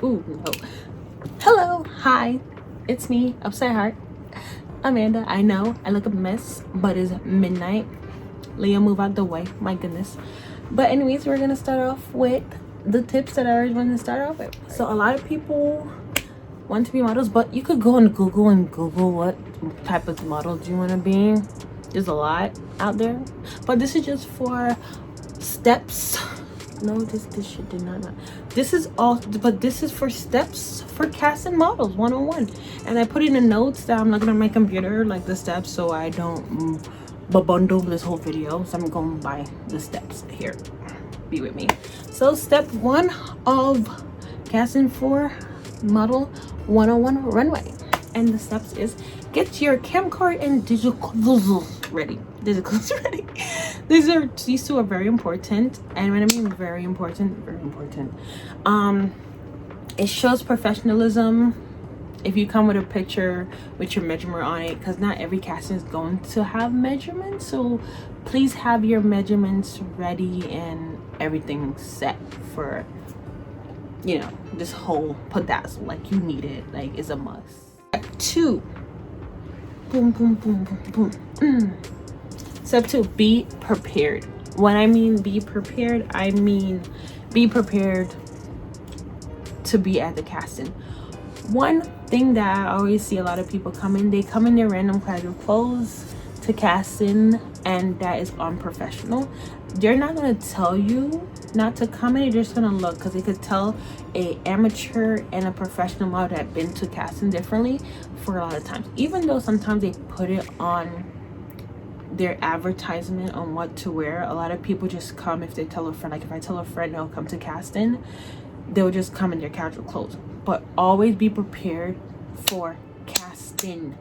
Ooh, no. Hello, hi, it's me, Upside Heart, Amanda. I know I look a mess, but it's midnight. Leah, move out the way, my goodness. But anyways, we're gonna start off with the tips that I always want to start off with. So a lot of people want to be models, but you could go on Google and Google what type of model do you want to be. There's a lot out there, but this is just for steps. No, this shit did not. This is all, but this is for steps for casting models 101. And I put in the notes that I'm looking at my computer, like the steps, so I don't bundle this whole video. So I'm going by the steps here. Be with me. So step 1 of casting for model 101 runway, and the steps is get your camcorder and digital ready. These two are very important, and when I mean very important, it shows professionalism if you come with a picture with your measurement on it, because not every casting is going to have measurements. So please have your measurements ready and everything set for, you know, this whole pedazzle. Like, you need it, like it's a must. Step 2, boom boom boom boom boom. Step 2, be prepared. When I mean be prepared, I mean be prepared to be at the casting. One thing that I always see a lot of people come in, they come in their random casual clothes to casting, and that is unprofessional. They're not going to tell you not to come in, they're just going to look, because they could tell a amateur and a professional model that have been to casting differently for a lot of times. Even though sometimes they put it on their advertisement on what to wear, a lot of people just come if they tell a friend. Like if I tell a friend they'll come to casting, they'll just come in their casual clothes. But always be prepared for casting.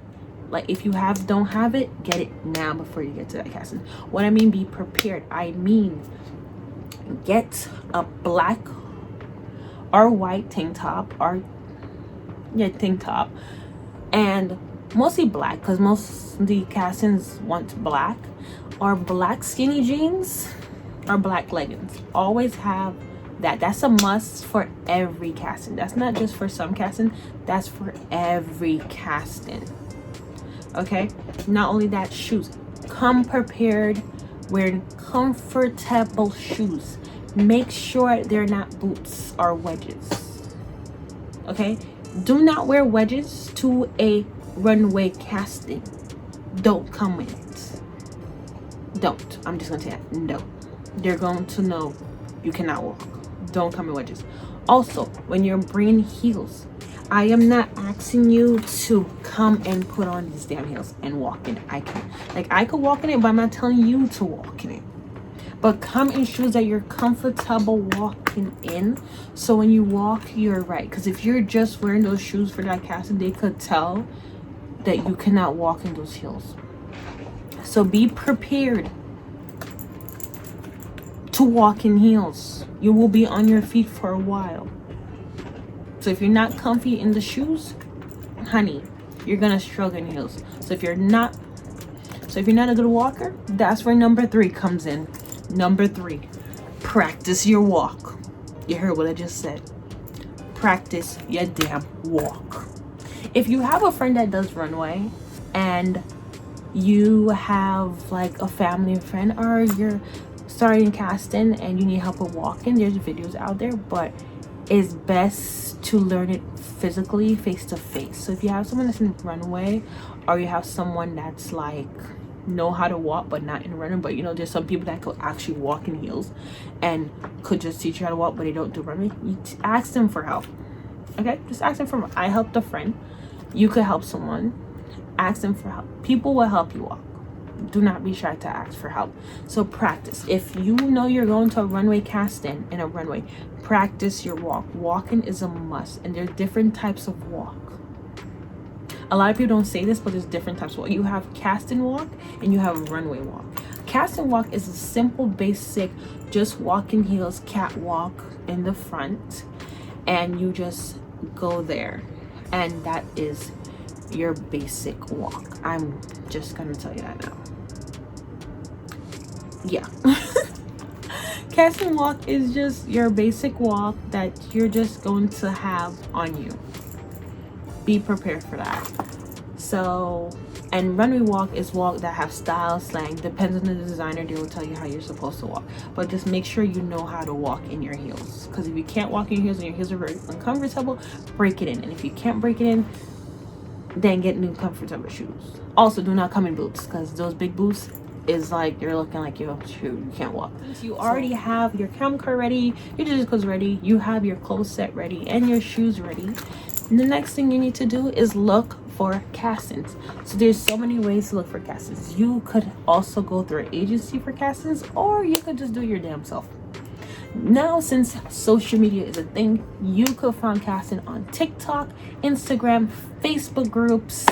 Like if you don't have it, get it now before you get to that casting. What I mean be prepared, I mean get a black or white tank top, or tank top, and mostly black, because most of the castings want black, or black skinny jeans or black leggings. Always have that. That's a must for every casting. That's not just for some casting, that's for every casting. Okay, not only that, shoes. Come prepared wearing comfortable shoes. Make sure they're not boots or wedges. Okay, do not wear wedges to a runway casting. Don't come in it. Don't. I'm just gonna say that. No, they're going to know you cannot walk. Don't come in wedges. Also, when you're bringing heels, I am not asking you to come and put on these damn heels and walk in it. I could walk in it, but I'm not telling you to walk in it. But come in shoes that you're comfortable walking in, so when you walk, you're right. Because if you're just wearing those shoes for that casting, they could tell that you cannot walk in those heels. So be prepared to walk in heels. You will be on your feet for a while. So if you're not comfy in the shoes, honey, you're gonna struggle in heels. So if you're not a good walker, that's where number 3 comes in. Number 3, practice your walk. You heard what I just said. Practice your damn walk. If you have a friend that does runway, and you have like a family friend, or you're starting casting and you need help with walking, there's videos out there, but it's best to learn it physically, face to face. So if you have someone that's in runway, or you have someone that's like know how to walk but not in running, but you know, there's some people that could actually walk in heels and could just teach you how to walk, but they don't do running, you ask them for help. Okay, just ask them for help. I helped a friend. You could help someone. Ask them for help. People will help you walk. Do not be shy to ask for help. So practice. If you know you're going to a runway casting in a runway, practice your walk. Walking is a must, and there's different types of walk. A lot of people don't say this, but there's different types of walk. You have casting walk and you have runway walk. Casting walk is a simple, basic, just walking heels, catwalk in the front, and you just go there, and that is your basic walk. I'm just gonna tell you that now. Yeah. Casting walk is just your basic walk that you're just going to have on you. Be prepared for that. So, and runway walk is walk that have style, slang, depends on the designer. They will tell you how you're supposed to walk, but just make sure you know how to walk in your heels, because if you can't walk in your heels and your heels are very uncomfortable, break it in. And if you can't break it in, then get new comfortable shoes. Also, do not come in boots, because those big boots is like you're looking like you can't walk. You already have your cam car ready, your digital clothes ready, you have your clothes set ready, and your shoes ready. And the next thing you need to do is look for castings. So there's so many ways to look for castings. You could also go through an agency for castings, or you could just do your damn self. Now, since social media is a thing, you could find casting on TikTok, Instagram, Facebook groups,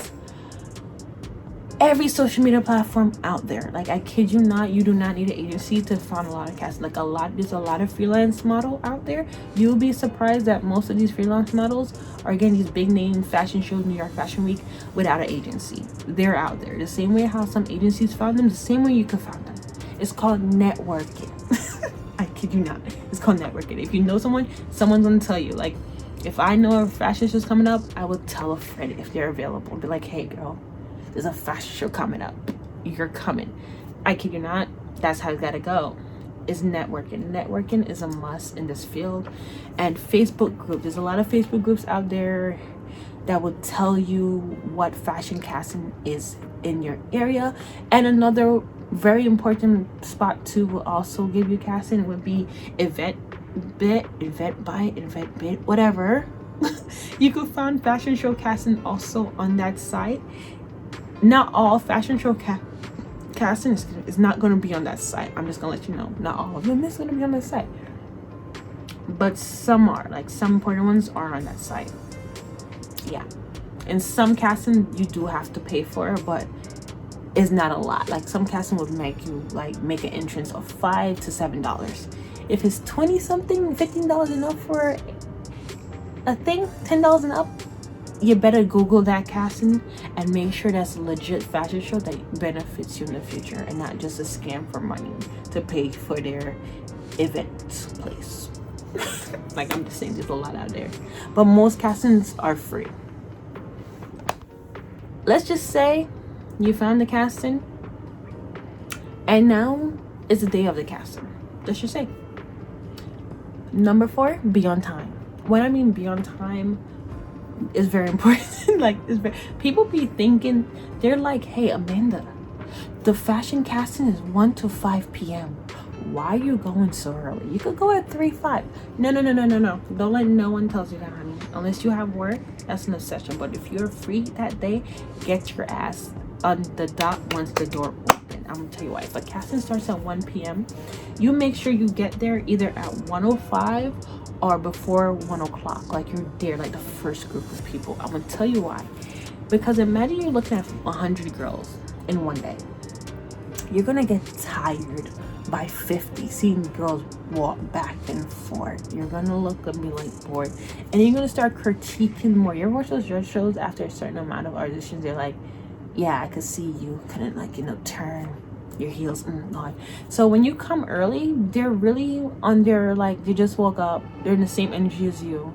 every social media platform out there. Like, I kid you not, you do not need an agency to find a lot of casting. Like, there's a lot of freelance model out there. You'll be surprised that most of these freelance models are getting these big name fashion shows, New York Fashion Week, without an agency. They're out there. The same way how some agencies found them, the same way you could find them. It's called networking. I kid you not. It's called networking. If you know someone's gonna tell you. Like, if I know a fashion show's coming up, I will tell a friend if they're available. Be like, hey girl, there's a fashion show coming up. You're coming. I kid you not. That's how it's gotta go. Is networking. Networking is a must in this field. And Facebook groups. There's a lot of Facebook groups out there that will tell you what fashion casting is in your area. And another very important spot to also give you casting would be Eventbrite, whatever. You could find fashion show casting also on that site. Not all fashion show casting is not going to be on that site. I'm just going to let you know. Not all of them is going to be on that site. But some are. Like, some important ones are on that site. Yeah. And some casting you do have to pay for, but it's not a lot. Like, some casting would make you make an entrance of $5 to $7. If it's 20 something, $15 enough for a thing, $10 and up, you better Google that casting and make sure that's a legit fashion show that benefits you in the future and not just a scam for money to pay for their event place. Like, I'm just saying, there's a lot out there, but most castings are free. Let's just say you found the casting and now it's the day of the casting. Let's just say. Number 4, be on time. When I mean be on time, is very important. Like, people be thinking, they're like, hey Amanda, the fashion casting is 1 to 5 p.m. why are you going so early? You could go at 3-5. No, don't let no one tell you that, honey. Unless you have work, that's an exception. But if you're free that day, get your ass on the dot once the door opens. I'm gonna tell you why. If a casting starts at 1 p.m, you make sure you get there either at 1:05 or before 1 o'clock. Like, you're there, like the first group of people. I'm gonna tell you why. Because imagine you're looking at 100 girls in one day. You're gonna get tired by 50 seeing girls walk back and forth. You're gonna look and be like bored, and you're gonna start critiquing more. You ever watch those judge shows? After a certain amount of auditions, they're like, yeah, I could see you couldn't, like, turn your heels. God. So when you come early, they're really on their, like, they just woke up, they're in the same energy as you.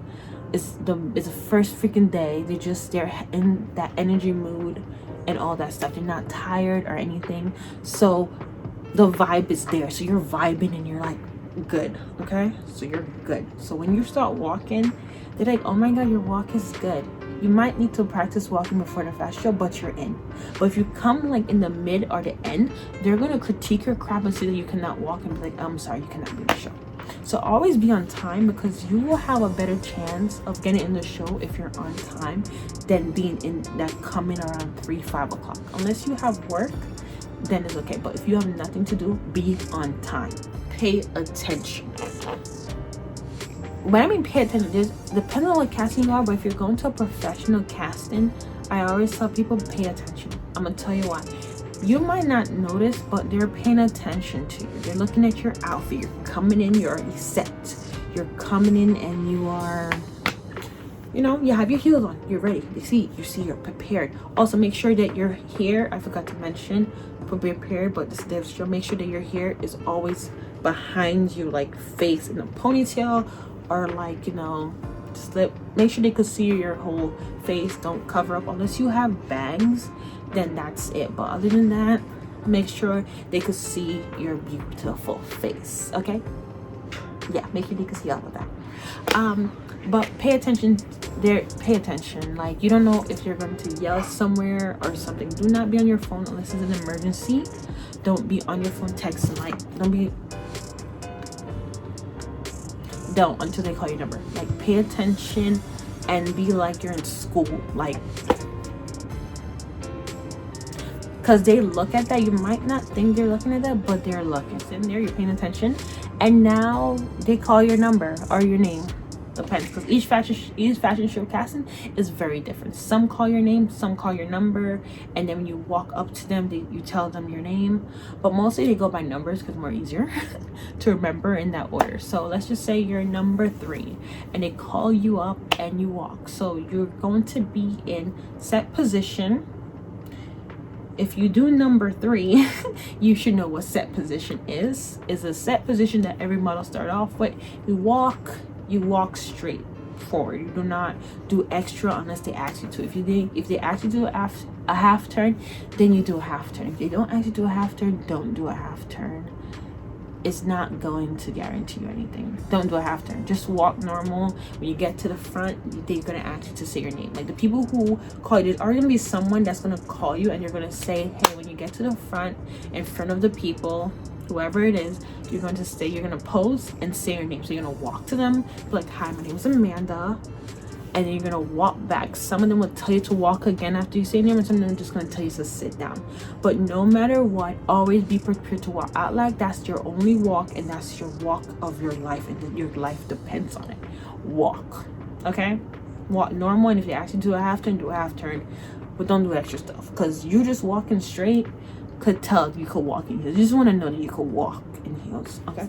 It's the first freaking day. They're in that energy mood and all that stuff. They're not tired or anything, so the vibe is there. So you're vibing and you're like good. Okay, so you're good. So when you start walking, they're like, oh my god, your walk is good. You might need to practice walking before the fast show, but you're in. But if you come like in the mid or the end, they're gonna critique your crap and say that you cannot walk and be like, I'm sorry, you cannot be in the show. So always be on time, because you will have a better chance of getting in the show if you're on time than being in that coming around 3-5 o'clock. Unless you have work, then it's okay. But if you have nothing to do, be on time. Pay attention. When I mean pay attention, depending on what casting you are, but if you're going to a professional casting, I always tell people pay attention. I'm gonna tell you why. You might not notice, but they're paying attention to you. They're looking at your outfit. You're coming in, you're already set. You're coming in and you are, you have your heels on. You're ready. You see you're prepared. Also, make sure that your hair, I forgot to mention, prepared, but this make sure that your hair is always behind you, like face in a ponytail, or like, you know, slip. Make sure they could see your whole face. Don't cover up unless you have bangs, then that's it. But other than that, make sure they could see your beautiful face. Okay, yeah, make sure they could see all of that. But pay attention there. Pay attention, like, you don't know if you're going to yell somewhere or something. Do not be on your phone unless it's an emergency. Don't be on your phone texting. Like, don't until they call your number. Like, pay attention and be like you're in school, like, because they look at that. You might not think they're looking at that, but they're looking. Sitting there, you're paying attention, and now they call your number or your name. Depends, because each fashion show casting is very different. Some call your name, some call your number, and then when you walk up to them, you tell them your name. But mostly they go by numbers because more easier to remember in that order. So let's just say you're number 3 and they call you up and you walk. So you're going to be in set position. If you do number 3, you should know what set position is. It's a set position that every model start off with. You walk straight forward. You do not do extra unless they ask you to. If they ask you to do a half turn, then you do a half turn. If they don't ask you to do a half turn, don't do a half turn. It's not going to guarantee you anything. Don't do a half turn. Just walk normal. When you get to the front, they're gonna ask you to say your name. Like, the people who call you, there's already gonna be someone that's gonna call you and you're gonna say, hey, when you get to the front, in front of the people, whoever it is, you're going to say, you're going to pose and say your name. So you're going to walk to them, be like, hi, my name is Amanda, and then you're going to walk back. Some of them will tell you to walk again after you say your name, and some of them are just going to tell you to sit down. But no matter what, always be prepared to walk out like that's your only walk, and that's your walk of your life, and that your life depends on it. Walk, okay? Walk normal, and if they ask you to do a half turn, do a half turn, but don't do extra stuff, because you just walking straight could tell you could walk in heels. You just want to know that you could walk in heels. Okay.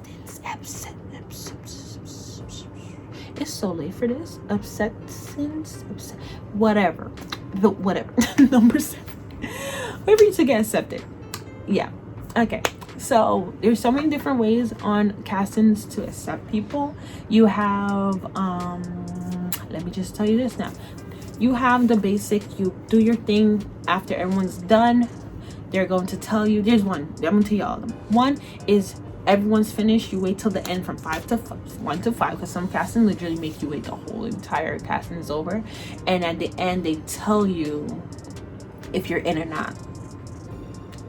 It's so late for this. Whatever. Number 7. Wait for you to get accepted. Yeah. Okay. So there's so many different ways on castings to accept people. You have let me just tell you this now. You have the basic. You do your thing. After everyone's done, they're going to tell you, there's one, I'm going to tell you all of them. One is everyone's finished, you wait till the end from 1 to 5, because some casting literally make you wait the whole entire casting is over. And at the end, they tell you if you're in or not.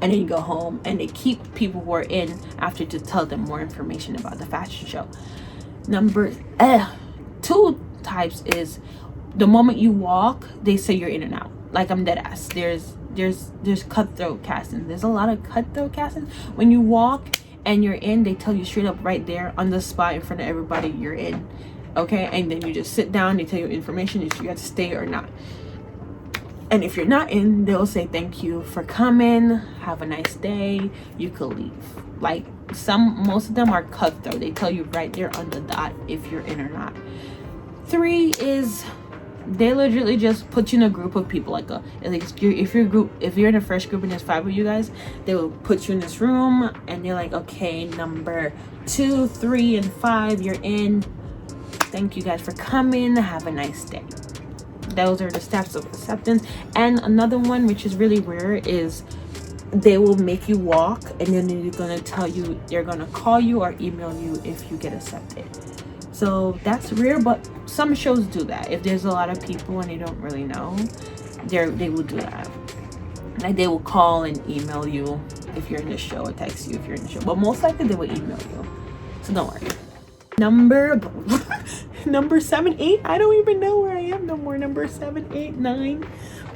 And then you go home, and they keep people who are in after to tell them more information about the fashion show. Number 2 types is the moment you walk, they say you're in and out. Like, I'm dead ass. There's cutthroat casting. There's a lot of cutthroat casting. When you walk and you're in, they tell you straight up right there on the spot in front of everybody you're in. Okay, and then you just sit down. They tell you information if you have to stay or not. And if you're not in, they'll say thank you for coming. Have a nice day. You could leave. Like, most of them are cutthroat. They tell you right there on the dot if you're in or not. 3 is, they legitimately just put you in a group of people, if you're in a fresh group and there's 5 of you guys, they will put you in this room and they're like, okay, number 2, 3, and 5, you're in. Thank you guys for coming. Have a nice day. Those are the steps of acceptance. And another one, which is really rare, is they will make you walk, and then they're gonna tell you, they're gonna call you or email you if you get accepted. So that's rare, but some shows do that. If there's a lot of people and they don't really know, they will do that. Like, they will call and email you if you're in the show, or text you if you're in the show. But most likely they will email you. So don't worry. Number 7, 8. I don't even know where I am no more. Number 7, 8, 9.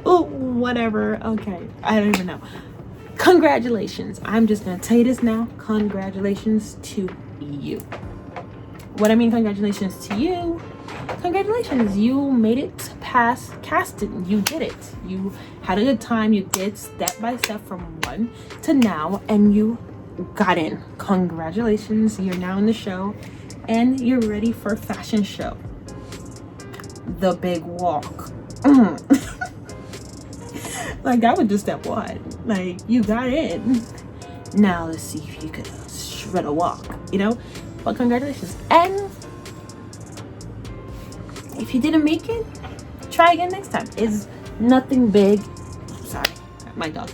Oh, whatever. Okay, I don't even know. Congratulations. I'm just gonna tell you this now. Congratulations to you. What I mean, congratulations to you. Congratulations, you made it past casting. You did it. You had a good time. You did step by step from 1 to now, and you got in. Congratulations, you're now in the show, and you're ready for fashion show. The big walk. Like, that was just step 1. Like, you got in. Now let's see if you could stretch. better walk, you know. But congratulations. And if you didn't make it, try again next time. It's nothing big. Sorry, my dog.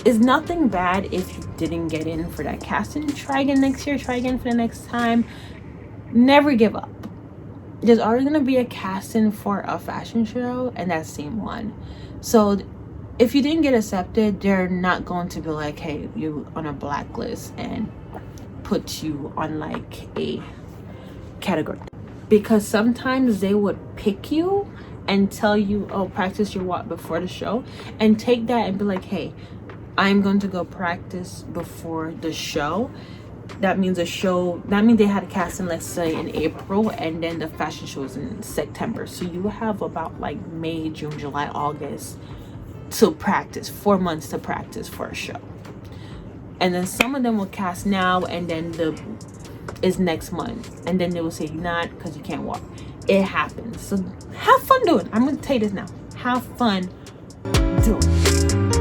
It's nothing bad if you didn't get in for that casting. Try again next year. Try again for the next time. Never give up. There's already gonna be a casting for a fashion show, and that same one. So if you didn't get accepted, they're not going to be like, hey, you on a blacklist and put you on like a category. Because sometimes they would pick you and tell you, oh, practice your walk before the show, and take that and be like, hey, I'm going to go practice before the show. That means they had a casting, let's say in April, and then the fashion show is in September. So you have about like May, June, July, August to practice, 4 months to practice for a show. And then some of them will cast now, and then is next month, and then they will say not because you can't walk. It happens. So have fun doing it. I'm gonna tell you this now. Have fun doing it.